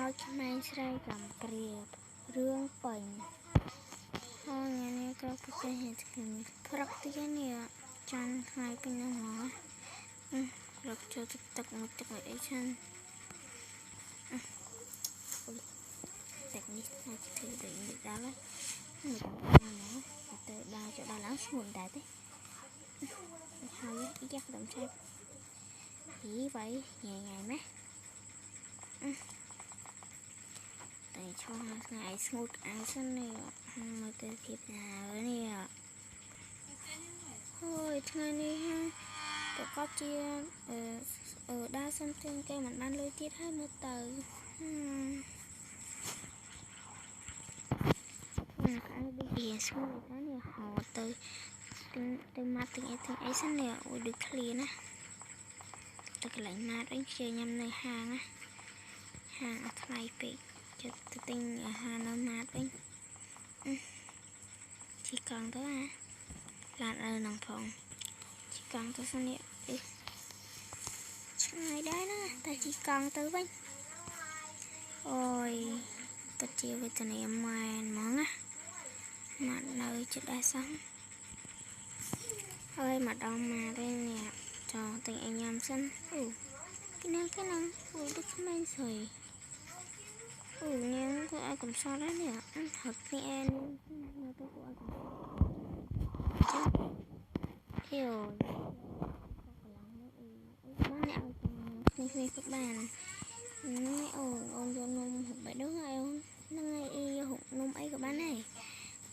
ឲ្យក្មេងស្រីកំព្រាបរឿងពេញហើយថ្ងៃនេះក៏ប្រទេសហេតុគឺព្រឹកទីនេះចាន់ថ្ងៃពីនោះមករកចូលទឹកមួយអីចឹងទឹកនេះថាធ្វើដូចនេះដែរមិនទៅដល់ចុះដល់ឡើងស្ងួនដែរទេហើយយ៉ាក់ដំឆេបហីវ៉ៃញ៉ៃម៉េះតែឈោះថ្ងៃស្ងួតអាសិននេះមកទៅពីណានេះហើយថ្ងៃនេះប្រកបជាដើរសិនទាំងគេមិនបានលុយទៀតហើយមើលទៅអាយដូចជាស្ងួតណានេះហៅទៅម៉ាត់ទាំងអីសិននេះអូយដូចឃ្លាណាទៅកន្លែងម៉ាត់អីជាញ៉ាំនៅហាងណាហាងថ្លៃពេកចិត្តទៅទិញអាហារនៅម៉ាត់វិញជីកង់ទៅណាឡាននៅផងជីកង់ទៅសិននេះឆ្ងាយដែរណាតែជីកង់ទៅវិញអូយពិតជាវេទនាម៉ែនហ្មងណាម៉ាត់នៅចិត្តដែរសោះហើយមកដល់ម៉ាត់វិញនេះចង់ទិញអីញ៉ាំសិនគេណាអូយដូចក្មេងស្រីនាងក៏ឲ្យកំសត់ដែរនេះហត់នេះឯងនៅទៅក៏ឲ្យកំសត់ចាអីអូបានអ្នកឲ្យគ្នាក៏បានហ្នឹងអូនយកនំហូបបែបនោះហើយអូនហ្នឹងហើយហូបនំអីក៏បានដែរ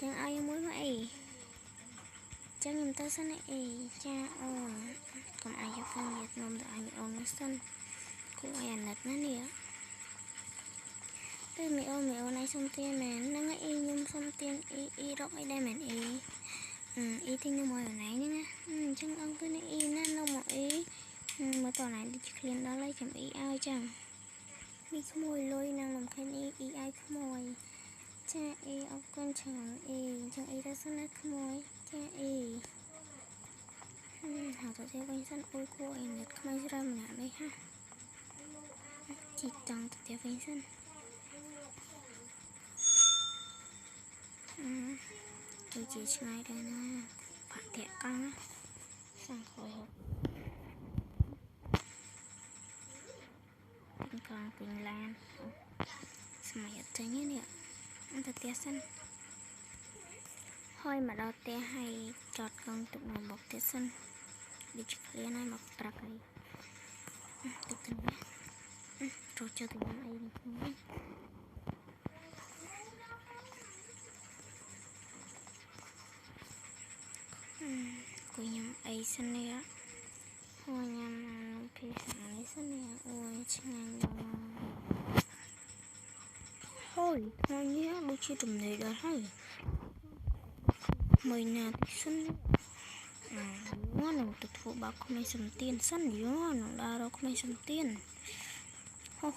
ចឹងឲ្យមួយមកអីចឹងខ្ញុំទៅសិនចាអូនកុំឲ្យយកនំទៅឲ្យអូនសិនគួរឲ្យអាណិតណានេះតែមីអូនឯងសុំទានមែនហ្នឹងហើយខ្ញុំសុំទានរកអីដែរមែនទិញនំឲ្យអូនឯងហ្នឹងណាអញ្ចឹងអងគឺនេះណានំមកមើលតោះណៃដូចឃ្លានដល់ហើយចាំឲ្យចឹងមីក្មួយលុយនឹងលំខិនឲ្យក្មួយចាអរគុណច្រើនចឹងទៅសិនណាក្មួយចាហៅទៅទេវិញសិនអូយគួរឲ្យនិតក្មួយស្រីម្នាក់នេះហាជីតង់ទៅវិញសិនគឺជាឆ្ងាយដែរណាបាក់តាក់កង់សាំងខ້ອຍហូបកង់ពេញឡានសម័យអត់ចេញនេះទៅផ្ទះសិនហើយមកដល់ផ្ទះហើយចតកង់ទឹកមកមកផ្ទះសិនដូចឃ្លានហើយមកប្រាប់អីទៅទៅណាចូលទៅញ៉ាំអីនេះខ្ញុំគួយញ៉ាំអីសិននេះហើយញ៉ាំភីសានេះសិននេះអូយឆ្ងាញ់ដល់ហើយថ្ងៃនេះដូចជាទំនេរដល់ហើយមួយណាទីសិននឹងទៅធ្វើបាបក្មេងសំទៀនសិននឹងដើររកក្មេងសំទៀនហូ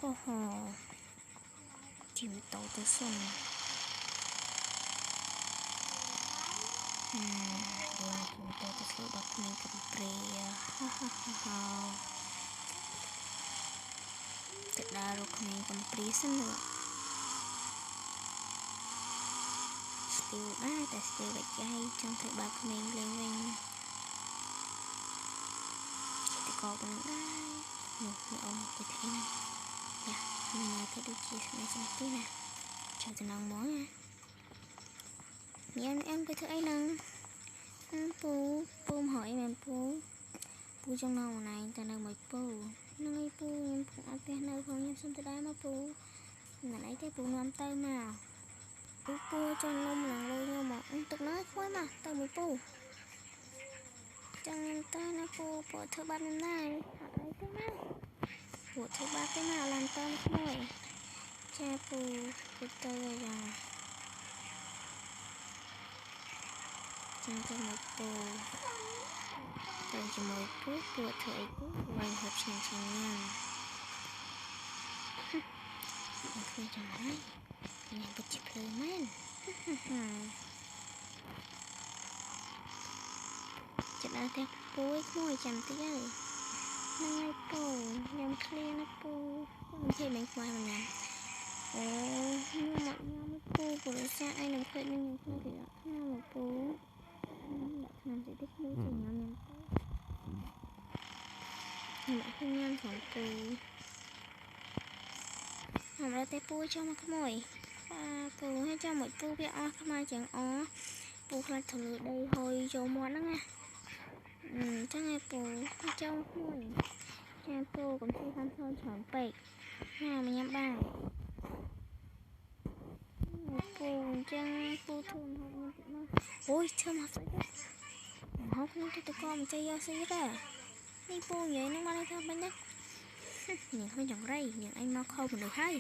ជិះម៉ូតូទៅសិនទៅធ្វើបាបក្មេងកំព្រាទៅដើររកក្មេងកំព្រាសិនស្ទីលដែរតែស្ទីលបាច់យាយចង់ធ្វើបាបក្មេងលេងវិញទៅក៏បានដែរនោះអូនទៅថ្ងៃណាយ៉ាមកទៅដូចជាស្នេហ៍សំទីណាចូលទៅនងមកណាញ៉ាំទៅធ្វើអីហ្នឹងពូមហើយមែនពូចង់នៅណៃតែនៅមួយពូហ្នឹងឯងពូខ្ញុំអត់ផ្ទះនៅផងខ្ញុំសុំទៅដែរមកពូមិនអីទេពូនាំទៅមកពូចង់នំឡើងលុយខ្ញុំមកទឹកណើខ្វល់មកទៅមួយពូចឹងទៅណាពូធ្វើបាបខ្ញុំដែរអត់អីទេណាពូធ្វើបាបទេណាអត់ឡើងទៅក្មួយចាពូទៅយ៉ាងចឹងទៅមកពូទៅជាមួយពូធ្វើអីពូវាយហូបឆ្ងាញ់ណាស់គឺចាំហើយញ៉ាំពិតជាភ្លើមែនចិត្តដល់តែពូក្មួយចាំតិចហើយហ្នឹងហើយពូញ៉ាំឃ្លានណាពូខ្ញុំជិះមិនខ្វល់មិនណា អូខ្ញុំមកញ៉ាំពូព្រោះសារឯងនឹងឃើញខ្ញុំឃើញគេដាក់ថ្នាំមកពូដាក់ថ្នាំតិចតិចខ្ញុំជិះញ៉ាំពូខ្ញុំអត់ឃើញញ៉ាំផងពូខ្ញុំរត់តែពូចូលមកក្មួយពូឲ្យចាំមួយពូវាអស់ខ្មៅជាងអពូខ្លាចទៅលើដីហុយចូលមាត់ហ្នឹងណាចឹងឯងពូចូលមកក្មួយចាពូកុំជួយខាំខ្លួនច្រើនពេកណាមកញ៉ាំបានពូអញ្ចឹងពូធូរហូបខ្ញុំតិចមកអូយឈឹមហត់ស្អីទៅហូបខ្ញុំទៅកមិនចេះយកស្អីទេនេះពូនិយាយនឹងបានថាបាញ់ណាញ៉ាំខ្ញុំចង្រៃញ៉ាំអញមកខោមនុស្សហើយ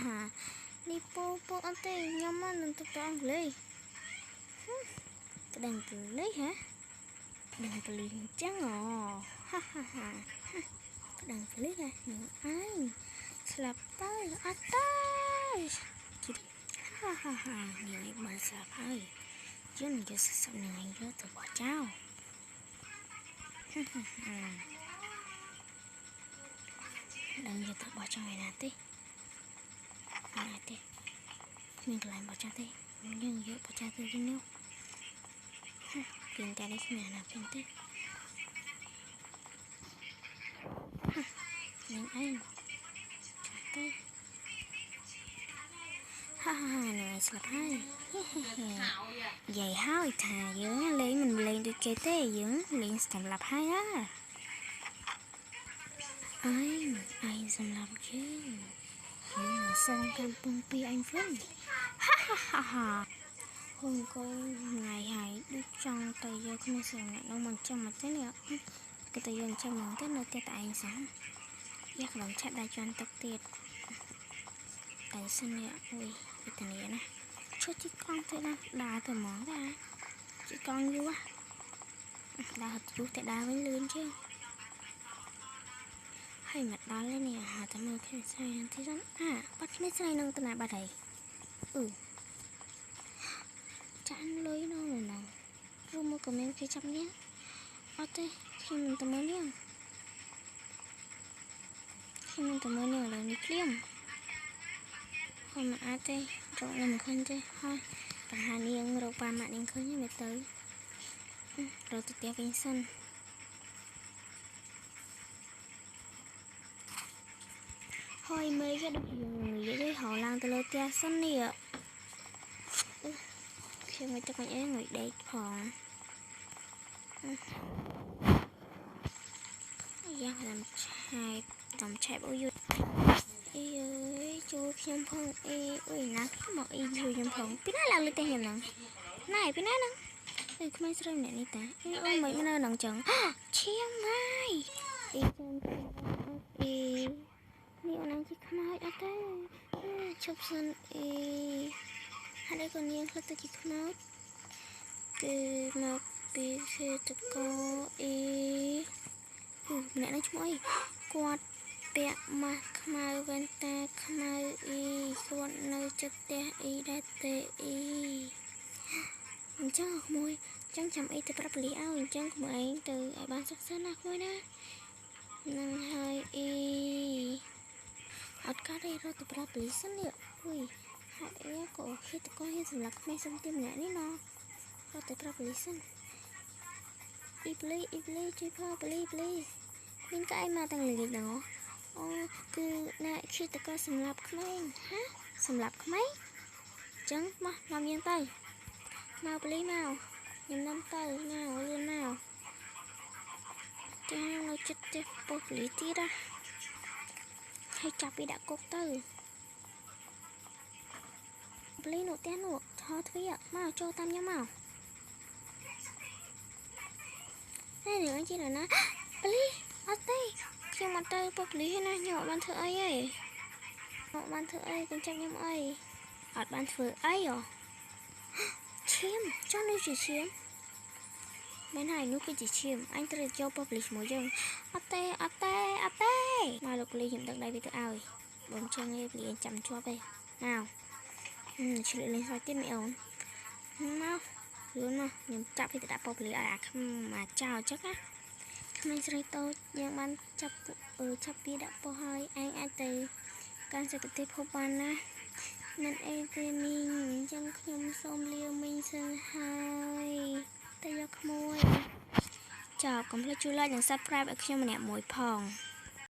ហានេះពូអត់ទេខ្ញុំមកនឹងទៅអង់គ្លេសក្តឹងប៉ូលីសហ៎ក្តឹងប៉ូលីសអញ្ចឹងហាក្តឹងប៉ូលីសហ៎ញ៉ាំអញស្លាប់ទៅអត់ទេញ៉ាំបានស្លាប់ហើយជឿនយកសាប់នឹងឯងយកទៅបោះចោលដឹងយកទៅបោះចោលឯណាទេគ្មានកន្លែងបោះចោលទេយើងយកបោះចោលទៅវិញនោះពីតែនេះគ្មានណាពីទេញ៉ាំឯងទៅនឹងស្លាប់ហើយយាយហើយថាយើងលេងមិនលេងដូចគេទេយើងលេងសម្រាប់ហើយណាឯងសម្រាប់យើងសងកម្មពងពីអញវិញហូនកូនថ្ងៃហើយដូចចង់ទៅយកគ្នាស្រីអ្នកនោះមិនចាំមកទេនេះគេទៅយកចាំមកទេនៅតែឯងសោះយកខ្លាំងឆាប់ដែរជន់ទឹកទៀតតែសិននេះអុយវិធានីណាជួយជីកង់ទៅណាដើរទៅហ្មងតាជីកង់យូរដើរយូរតែដើរវិញលឿនជាងហើយមកដល់ហើយនេះហៅតែមើលគ្នាស្រីទីហ្នឹងបាត់គ្នាស្រីនឹងទៅណាបាត់ហើយចាន់លុយនោះរួមមកក៏មានគេចាប់នាងអត់ទេខ្ញុំមិនទៅមើលនាងឡើយនេះភ្លាមខ្ញុំមិនអាចទេរកនាងមិនឃើញទេហើយប្រហែលនាងរកប៉ាម៉ាក់នាងឃើញវាទៅរកទៅផ្ទះវិញសិនហើយមេឃដូចយើងនិយាយហៅឡើងទៅលើផ្ទះសិននេះខ្ញុំមិនទៅកញ្អែងឲ្យដេកផងយ៉ាងតាមឆែបអូយជួយខ្ញុំផងអូយណាខ្ញុំមកជួយខ្ញុំផងពីណាឡើងលើផ្ទះខ្ញុំហ្នឹងណែពីណាហ្នឹងក្មេងស្រីម្នាក់នេះតាអូយមិននៅហ្នឹងចឹងឈៀងហើយចាំនេះអូនជីខ្មោចអត់ទេឈប់សិនហើយក៏នាងខ្លះទៅជីខ្មោចគឺមកពីសេតកោម្នាក់នេះឈ្មោះអីគាត់ពាក់ម៉ាស់ខ្មៅវ៉ែនតាខ្មៅគាត់នៅចិត្តផ្ទះដែរទេអញ្ចឹងក្មួយអញ្ចឹងចាំទៅប្រាប់ប៉ូលីសឲ្យអញ្ចឹងក្មួយឯងទៅឲ្យបានសិក្សាណាក្មួយណានឹងហើយអត់កាត់ទេរត់ទៅប្រាប់ប៉ូលីសសិននេះអុយហេតុអីក៏ហេតុក៏ហ៊ានសម្លាប់ក្មេងសុំទីម្នាក់នេះណោះរត់ទៅប្រាប់ប៉ូលីសសិនប៉ូលីសជួយផងប៉ូលីសមានកែមកទាំងលេងហ្នឹងគឺណែហេតុក៏សម្លាប់ក្មេងសម្លាប់ក្មេងអញ្ចឹងមកនាំយើងទៅមកប៉ូលីសមកខ្ញុំនាំទៅមកលឿនមកចានៅចិត្តទេប៉ូលីសទៀតហើយចាប់ពីដាក់គុកទៅប៉ូលីសនោះតែនោះថតទ្វារមកចូលតាមខ្ញុំមកនេះនឹងជិះណាប៉ូលីសអត់ទេខ្ញុំអត់ទៅប៉ូលីសណាខ្ញុំអត់បានធ្វើអីទេខ្ញុំបានធ្វើអីកុំចាប់ខ្ញុំអីអត់បានធ្វើអីឈាមចង់នេះជាឈាមមែនហើយនោះគឺជាឈាមអញត្រូវចូលប៉ូលីសមួយយើងអត់ទេមកលោកប៉ូលីសខ្ញុំដឹកដៃវាទៅឲ្យបងចឹងឯងប៉ូលីសចាំជាប់ទេមកឆ្លៀតលេងសើចទៀតមីអូនមកលឿនមកខ្ញុំចាប់វាទៅដាក់ប៉ូលីសឲ្យអាចោលចឹងណាក្មេងស្រីតូចយើងបានចាប់វាដាក់ប៉ុស្តិ៍ហើយឯងអាចទៅ កាន់សក្តិភពបានណាนั่นเองคือมิงจังขยมส้มเลียวมิงเซิงไฮแต่ยกขโมยจอบกำลังจุฬาอย่างซับไพรส์แบบขยมเนี่ยมวยพอง